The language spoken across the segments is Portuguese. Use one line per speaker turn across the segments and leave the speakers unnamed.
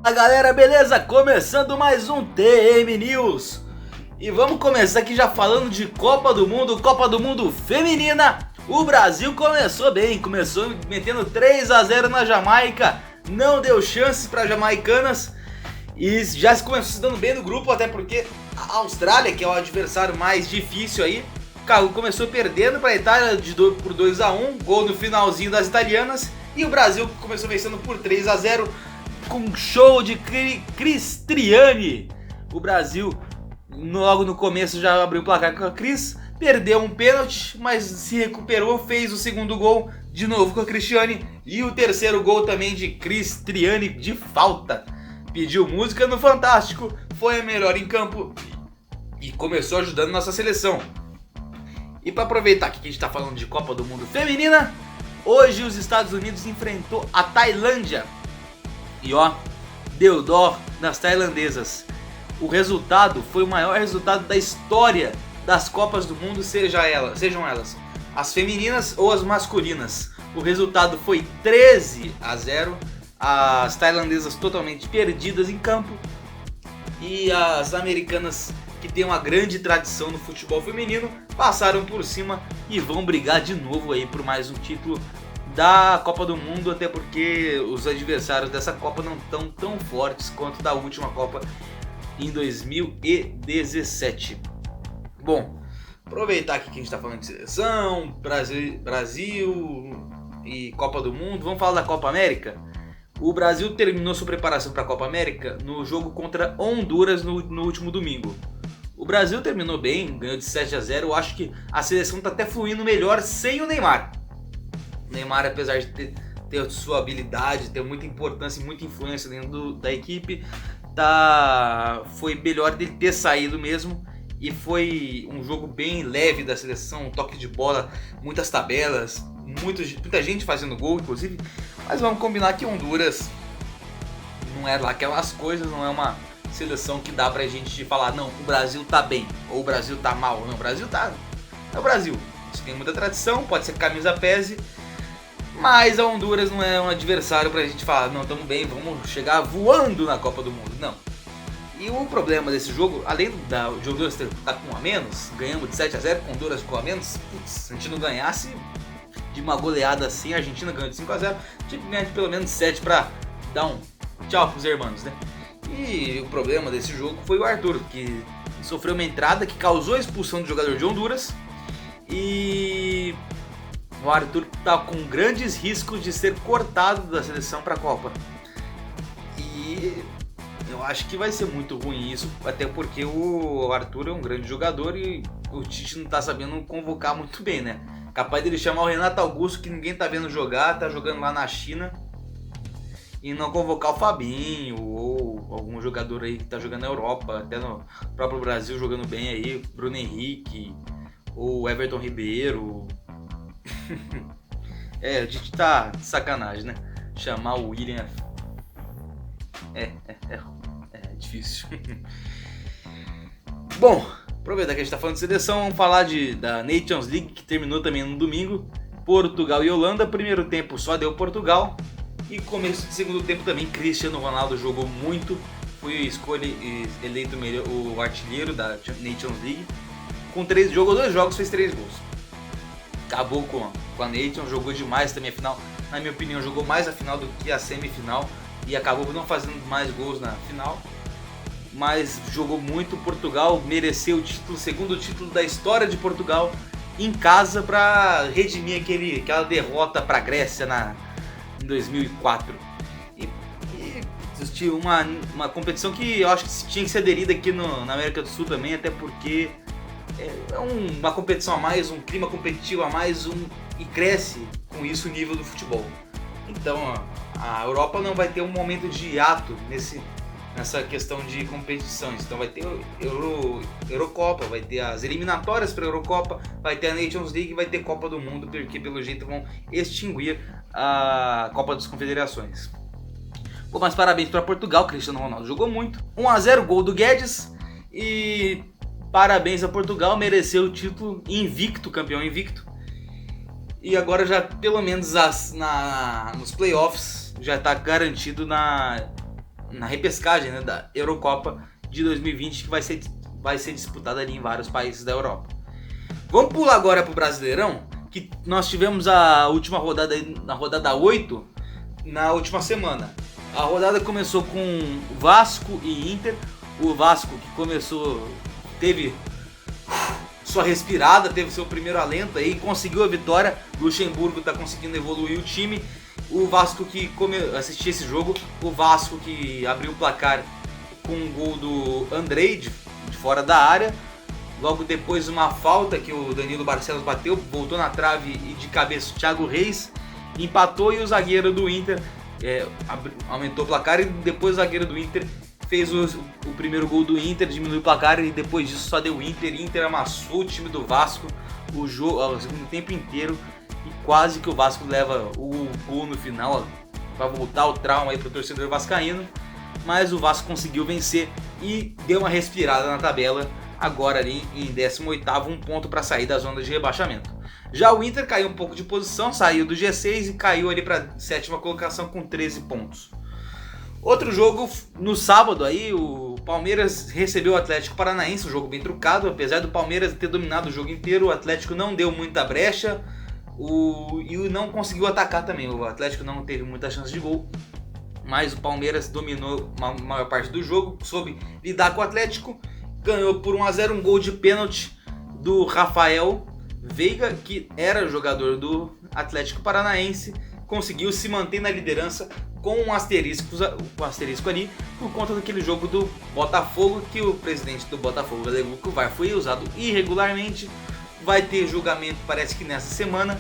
Fala galera, beleza? Começando mais um TM News. E vamos começar aqui já falando de Copa do Mundo Feminina. O Brasil começou bem, começou metendo 3-0 na Jamaica. Não deu chances para jamaicanas. E já começou se dando bem no grupo, até porque a Austrália, que é o adversário mais difícil aí, começou perdendo para a Itália por 2-1, gol no finalzinho das italianas. E o Brasil começou vencendo por 3-0 com um show de Cristiane. O Brasil logo no começo já abriu o placar com a Cris, perdeu um pênalti, mas se recuperou, fez o segundo gol de novo com a Cristiane e o terceiro gol também de Cristiane de falta. Pediu música no Fantástico, foi a melhor em campo e começou ajudando nossa seleção. E para aproveitar que a gente está falando de Copa do Mundo Feminina, hoje os Estados Unidos enfrentou a Tailândia. E ó, deu dó nas tailandesas. O resultado foi o maior resultado da história das Copas do Mundo, sejam elas as femininas ou as masculinas. O resultado foi 13-0. As tailandesas totalmente perdidas em campo. E as americanas, que tem uma grande tradição no futebol feminino, passaram por cima e vão brigar de novo aí por mais um título da Copa do Mundo, até porque os adversários dessa Copa não estão tão fortes quanto da última Copa em 2017. Bom, aproveitar aqui que a gente está falando de seleção, Brasil e Copa do Mundo, vamos falar da Copa América. O Brasil terminou sua preparação para a Copa América no jogo contra Honduras no último domingo. O Brasil terminou bem, ganhou de 7-0, eu acho que a seleção está até fluindo melhor sem o Neymar. O Neymar, apesar de ter sua habilidade, ter muita importância e muita influência dentro da equipe, foi melhor dele ter saído mesmo. E foi um jogo bem leve da seleção, um toque de bola, muitas tabelas, muita gente fazendo gol, inclusive. Mas vamos combinar que Honduras não é lá aquelas coisas, não é uma seleção que dá pra gente falar, não, o Brasil tá bem, ou o Brasil tá mal. Não, o Brasil tá... É o Brasil. Isso tem muita tradição, pode ser que a camisa pese. Mas a Honduras não é um adversário pra gente falar, não, estamos bem, vamos chegar voando na Copa do Mundo. Não. E o problema desse jogo, além de Honduras estar com um a menos, ganhamos de 7-0 com Honduras com um a menos, putz, se a gente não ganhasse de uma goleada assim, a Argentina ganhou de 5-0, tinha que ganhar de pelo menos 7 pra dar um tchau pros irmãos, né? E o problema desse jogo foi o Arthur, que sofreu uma entrada que causou a expulsão do jogador de Honduras. E o Arthur está com grandes riscos de ser cortado da seleção para a Copa. E eu acho que vai ser muito ruim isso, até porque o Arthur é um grande jogador e o Tite não está sabendo convocar muito bem, né? Capaz dele chamar o Renato Augusto, que ninguém tá vendo jogar, tá jogando lá na China, e não convocar o Fabinho ou algum jogador aí que tá jogando na Europa, até no próprio Brasil jogando bem aí, Bruno Henrique ou Everton Ribeiro. A gente tá de sacanagem, né? Chamar o William é difícil. Bom, aproveitar que a gente tá falando de seleção, vamos falar da Nations League, que terminou também no domingo. Portugal e Holanda, primeiro tempo só deu Portugal. E começo de segundo tempo também, Cristiano Ronaldo jogou muito. Foi eleito o artilheiro da Nations League. Jogou 2 jogos, fez 3 gols. Acabou com a Nations, jogou demais também a final. Na minha opinião, jogou mais a final do que a semifinal. E acabou não fazendo mais gols na final. Mas jogou muito. Portugal mereceu o título, segundo título da história de Portugal em casa, para redimir aquela derrota para a Grécia em 2004. E existiu uma competição que eu acho que tinha que ser aderida aqui na América do Sul também, até porque é uma competição a mais, um clima competitivo a mais, e cresce com isso o nível do futebol. Então a Europa não vai ter um momento de hiato nessa questão de competições. Então vai ter Eurocopa, vai ter as eliminatórias para a Eurocopa, vai ter a Nations League, vai ter Copa do Mundo, porque pelo jeito vão extinguir a Copa das Confederações. Bom, mas parabéns para Portugal, Cristiano Ronaldo jogou muito. 1-0, gol do Guedes, e parabéns a Portugal, mereceu o título invicto, campeão invicto. E agora já pelo menos nos playoffs já está garantido na repescagem, né, da Eurocopa de 2020, que vai ser disputada ali em vários países da Europa. Vamos pular agora para o Brasileirão, que nós tivemos a última rodada, na rodada 8, na última semana. A rodada começou com Vasco e Inter. O Vasco, que começou, teve sua respirada, teve seu primeiro alento aí, conseguiu a vitória. Luxemburgo está conseguindo evoluir o time. O Vasco que assisti esse jogo, o Vasco que abriu o placar com um gol do Andrei de fora da área. Logo depois uma falta que o Danilo Barcelos bateu, voltou na trave e de cabeça o Thiago Reis empatou, e o zagueiro do Inter aumentou o placar, e depois o zagueiro do Inter fez o primeiro gol do Inter, diminuiu o placar, e depois disso só deu Inter. Inter amassou o time do Vasco o segundo tempo inteiro, e quase que o Vasco leva o gol no final para voltar o trauma aí pro torcedor vascaíno, mas o Vasco conseguiu vencer e deu uma respirada na tabela, agora ali em 18º, um ponto para sair da zona de rebaixamento. Já o Inter caiu um pouco de posição, saiu do G6 e caiu ali para 7ª colocação com 13 pontos. Outro jogo no sábado aí, o Palmeiras recebeu o Atlético Paranaense, um jogo bem trucado. Apesar do Palmeiras ter dominado o jogo inteiro, o Atlético não deu muita brecha e não conseguiu atacar também. O Atlético não teve muita chance de gol, mas o Palmeiras dominou a maior parte do jogo, soube lidar com o Atlético, ganhou por 1-0, um gol de pênalti do Rafael Veiga, que era jogador do Atlético Paranaense, conseguiu se manter na liderança com um asterisco ali, por conta daquele jogo do Botafogo, que o presidente do Botafogo alegou que o VAR foi usado irregularmente. Vai ter julgamento, parece que nessa semana,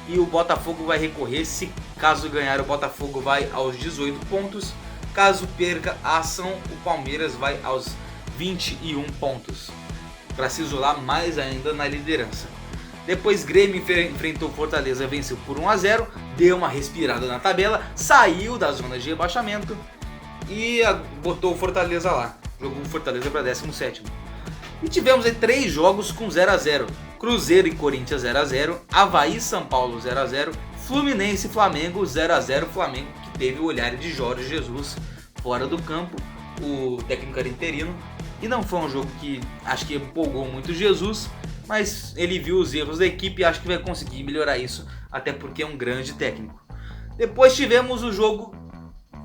e o Botafogo vai recorrer. Se caso ganhar, o Botafogo vai aos 18 pontos. Caso perca a ação, o Palmeiras vai aos 21 pontos, para se isolar mais ainda na liderança. Depois Grêmio enfrentou Fortaleza, venceu por 1-0, deu uma respirada na tabela, saiu da zona de rebaixamento e botou o Fortaleza lá. Jogou o Fortaleza para 17º. E tivemos aí 3 jogos com 0-0. Cruzeiro e Corinthians 0-0, Avaí e São Paulo 0-0, Fluminense e Flamengo 0-0. Flamengo que teve o olhar de Jorge Jesus fora do campo, o técnico era interino, e não foi um jogo que acho que empolgou muito Jesus, mas ele viu os erros da equipe e acho que vai conseguir melhorar isso, até porque é um grande técnico. Depois tivemos o jogo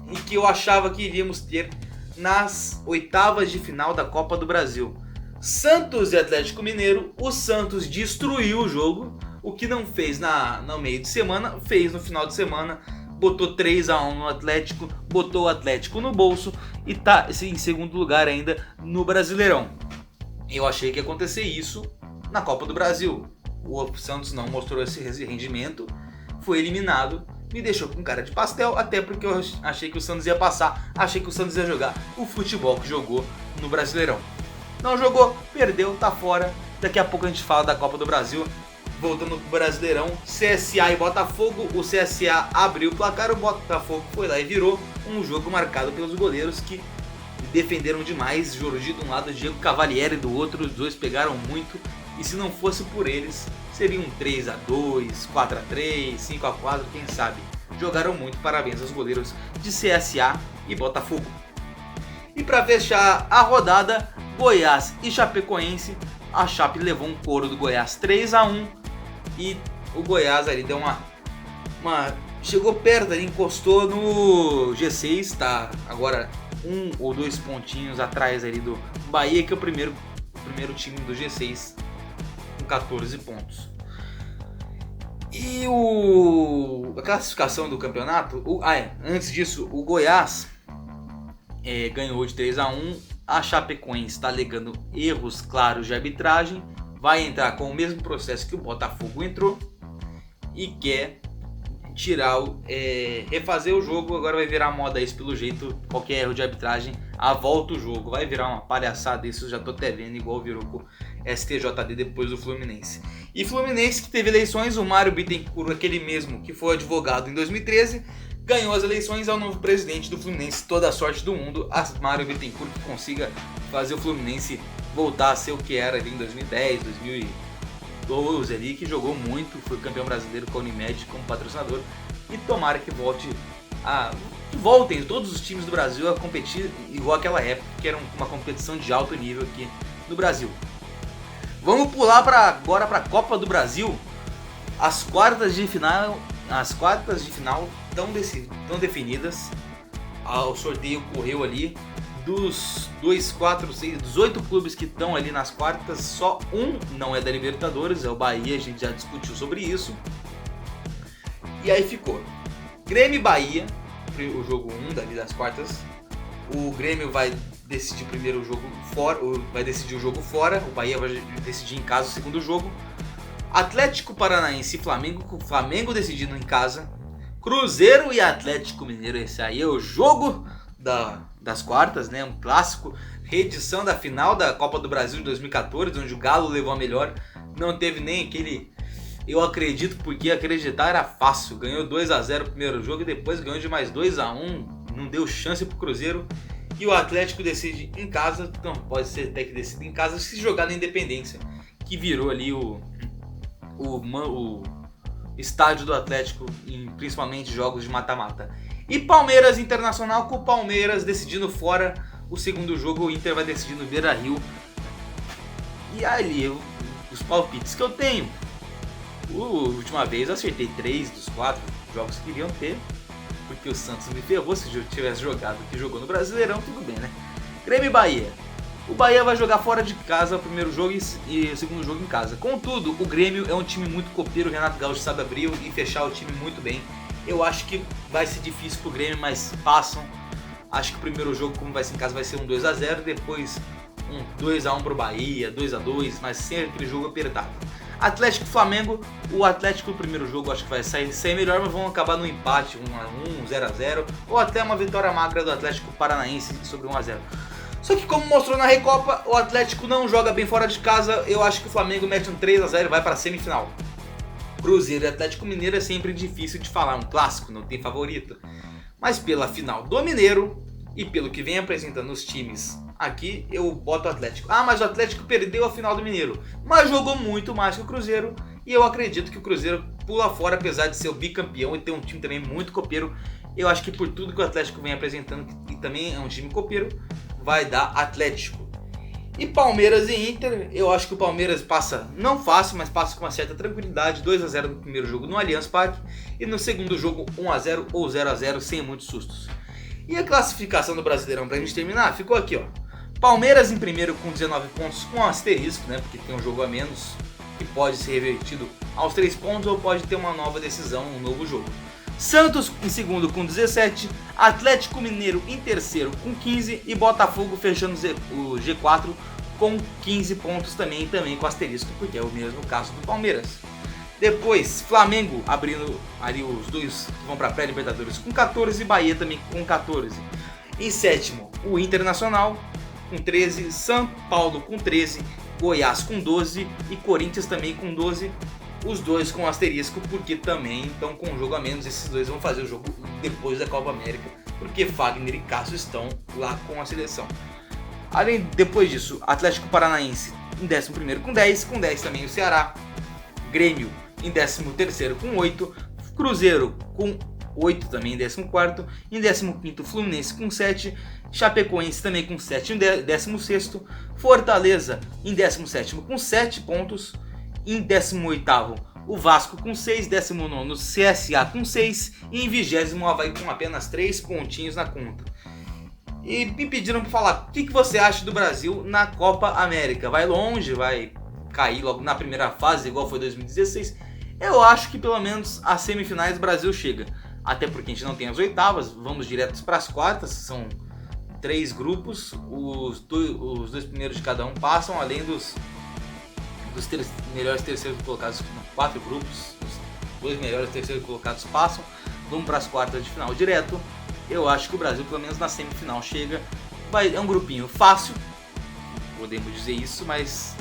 em que eu achava que iríamos ter nas oitavas de final da Copa do Brasil. Santos e Atlético Mineiro. O Santos destruiu o jogo, o que não fez no meio de semana, fez no final de semana. Botou 3-1 no Atlético, botou o Atlético no bolso e tá em segundo lugar ainda no Brasileirão. Eu achei que ia acontecer isso na Copa do Brasil. O Santos não mostrou esse rendimento, foi eliminado, me deixou com cara de pastel, até porque eu achei que o Santos ia passar, achei que o Santos ia jogar o futebol que jogou no Brasileirão. Não jogou, perdeu, tá fora. Daqui a pouco a gente fala da Copa do Brasil. Voltando pro Brasileirão, CSA e Botafogo. O CSA abriu o placar, o Botafogo foi lá e virou um jogo marcado pelos goleiros que defenderam demais. Jordi de um lado, Diego Cavalieri do outro, os dois pegaram muito. E se não fosse por eles, seria um 3-2, 4-3, 5-4, quem sabe. Jogaram muito, parabéns aos goleiros de CSA e Botafogo. E para fechar a rodada, Goiás e Chapecoense. A Chape levou um couro do Goiás 3-1 e o Goiás ali deu chegou perto ali, encostou no G6, tá agora 1 ou 2 pontinhos atrás ali do Bahia, que é o primeiro time do G6 com 14 pontos. E a classificação do campeonato, antes disso, o Goiás ganhou de 3-1. A Chapecoense está alegando erros claros de arbitragem, vai entrar com o mesmo processo que o Botafogo entrou e quer refazer o jogo. Agora vai virar moda isso, pelo jeito, qualquer erro de arbitragem, volta o jogo, vai virar uma palhaçada isso, eu já tô até vendo, igual virou com o STJD depois do Fluminense. E Fluminense que teve eleições, o Mário Bittencourt, aquele mesmo que foi advogado em 2013, ganhou as eleições ao novo presidente do Fluminense. Toda a sorte do mundo a Mário Bittencourt, que consiga fazer o Fluminense voltar a ser o que era ali em 2010, 2012 ali, que jogou muito, foi campeão brasileiro com a Unimed como patrocinador, e tomara que volte que voltem todos os times do Brasil a competir igual aquela época, que era uma competição de alto nível aqui no Brasil. Vamos pular agora para a Copa do Brasil. As quartas de final estão definidas. O sorteio correu ali. Dos 8 clubes que estão ali nas quartas, só um não é da Libertadores, é o Bahia, a gente já discutiu sobre isso. E aí ficou Grêmio e Bahia, o jogo 1 dali das quartas. O Grêmio vai decidir primeiro o jogo fora, vai decidir o jogo fora, o Bahia vai decidir em casa o segundo jogo. Atlético Paranaense e Flamengo, com o Flamengo decidindo em casa. Cruzeiro e Atlético Mineiro, esse aí é o jogo das quartas, né? Um clássico, reedição da final da Copa do Brasil de 2014, onde o Galo levou a melhor. Não teve nem aquele eu acredito, porque acreditar era fácil. Ganhou 2-0 o primeiro jogo e depois ganhou de mais 2-1. Não deu chance pro Cruzeiro. E o Atlético decide em casa, então pode ser até que decida em casa, se jogar na Independência, que virou ali o estádio do Atlético, principalmente jogos de mata-mata. E Palmeiras Internacional, com o Palmeiras decidindo fora o segundo jogo, o Inter vai decidir no Beira-Rio. E ali, os palpites que eu tenho. A última vez eu acertei 3 dos 4 jogos que iriam ter, porque o Santos me ferrou. Se eu tivesse jogado o que jogou no Brasileirão, tudo bem, né? Grêmio e Bahia. O Bahia vai jogar fora de casa o primeiro jogo e o segundo jogo em casa. Contudo, o Grêmio é um time muito copeiro, o Renato Gaúcho sabe abrir e fechar o time muito bem. Eu acho que vai ser difícil pro Grêmio, mas passam. Acho que o primeiro jogo, como vai ser em casa, vai ser um 2-0, depois um 2-1 pro Bahia, 2-2, mas sem aquele jogo apertado. Atlético e Flamengo, o Atlético no primeiro jogo acho que vai sair melhor, mas vão acabar no empate, 1-1, 0-0, ou até uma vitória magra do Atlético Paranaense sobre 1-0. Só que como mostrou na Recopa, o Atlético não joga bem fora de casa. Eu acho que o Flamengo mete um 3-0 e vai para a semifinal. Cruzeiro e Atlético Mineiro é sempre difícil de falar, um clássico, não tem favorito. Mas pela final do Mineiro e pelo que vem apresentando os times aqui, eu boto o Atlético. Mas o Atlético perdeu a final do Mineiro, mas jogou muito mais que o Cruzeiro. E eu acredito que o Cruzeiro pula fora, apesar de ser o bicampeão e ter um time também muito copeiro. Eu acho que por tudo que o Atlético vem apresentando, e também é um time copeiro, vai dar Atlético. E Palmeiras e Inter, eu acho que o Palmeiras passa, não fácil, mas passa com uma certa tranquilidade. 2-0 no primeiro jogo no Allianz Parque e no segundo jogo 1-0 ou 0-0 sem muitos sustos. E a classificação do Brasileirão, pra gente terminar, ficou aqui, ó. Palmeiras em primeiro com 19 pontos, com asterisco, né, porque tem um jogo a menos, que pode ser revertido aos 3 pontos ou pode ter uma nova decisão, um novo jogo. Santos em segundo com 17, Atlético Mineiro em terceiro com 15 e Botafogo fechando o G4 com 15 pontos também com asterisco, porque é o mesmo caso do Palmeiras. Depois, Flamengo abrindo ali os dois que vão para a pré-Libertadores com 14 e Bahia também com 14. Em sétimo, o Internacional com 13, São Paulo com 13, Goiás com 12 e Corinthians também com 12. Os dois com asterisco, porque também estão com um jogo a menos. Esses dois vão fazer o jogo depois da Copa América, porque Fagner e Cássio estão lá com a seleção. Depois disso, Atlético Paranaense em 11º com 10 também o Ceará. Grêmio em 13º com 8, Cruzeiro com 8 também em 14º, em 15º Fluminense com 7, Chapecoense também com 7 em 16º, Fortaleza em 17º com 7 pontos, em 18º o Vasco com 6, 19º CSA com 6 e em 20º o Avaí com apenas 3 pontinhos na conta. E me pediram para falar o que você acha do Brasil na Copa América. Vai longe, vai cair logo na primeira fase igual foi 2016? Eu acho que pelo menos as semifinais o Brasil chega. Até porque a gente não tem as oitavas, vamos direto para as quartas, são 3 grupos, os dois primeiros de cada um passam, além dos melhores terceiros colocados, 4 grupos, os 2 melhores terceiros colocados passam, vamos para as quartas de final direto. Eu acho que o Brasil, pelo menos na semifinal, chega. É um grupinho fácil, podemos dizer isso, mas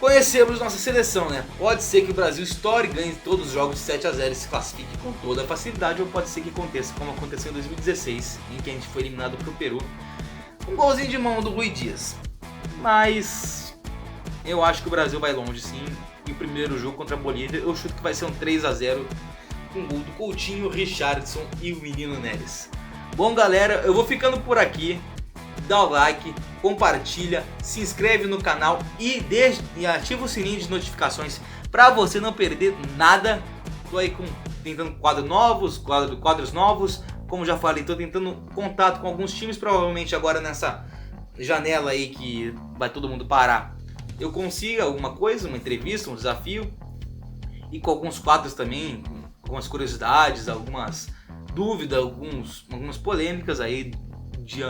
conhecemos nossa seleção, né? Pode ser que o Brasil estoure, ganhe todos os jogos de 7-0 e se classifique com toda a facilidade, ou pode ser que aconteça como aconteceu em 2016, em que a gente foi eliminado para o Peru. Um golzinho de mão do Rui Dias. Mas eu acho que o Brasil vai longe sim. E o primeiro jogo contra a Bolívia, eu chuto que vai ser um 3-0 com gol do Coutinho, Richarlison e o menino Neres. Bom, galera, eu vou ficando por aqui. Dá o like, compartilha, se inscreve no canal e ativa o sininho de notificações para você não perder nada. Tô aí tentando quadros novos, como já falei, tô tentando contato com alguns times, provavelmente agora nessa janela aí que vai todo mundo parar, eu consiga alguma coisa, uma entrevista, um desafio, e com alguns quadros também, algumas curiosidades, algumas dúvidas, algumas polêmicas aí de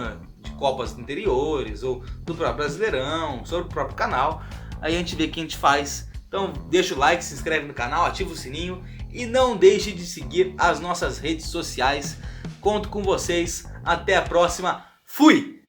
Copas anteriores ou do próprio Brasileirão, sobre o próprio canal. Aí a gente vê o que a gente faz. Então deixa o like, se inscreve no canal, ativa o sininho e não deixe de seguir as nossas redes sociais. Conto com vocês. Até a próxima. Fui!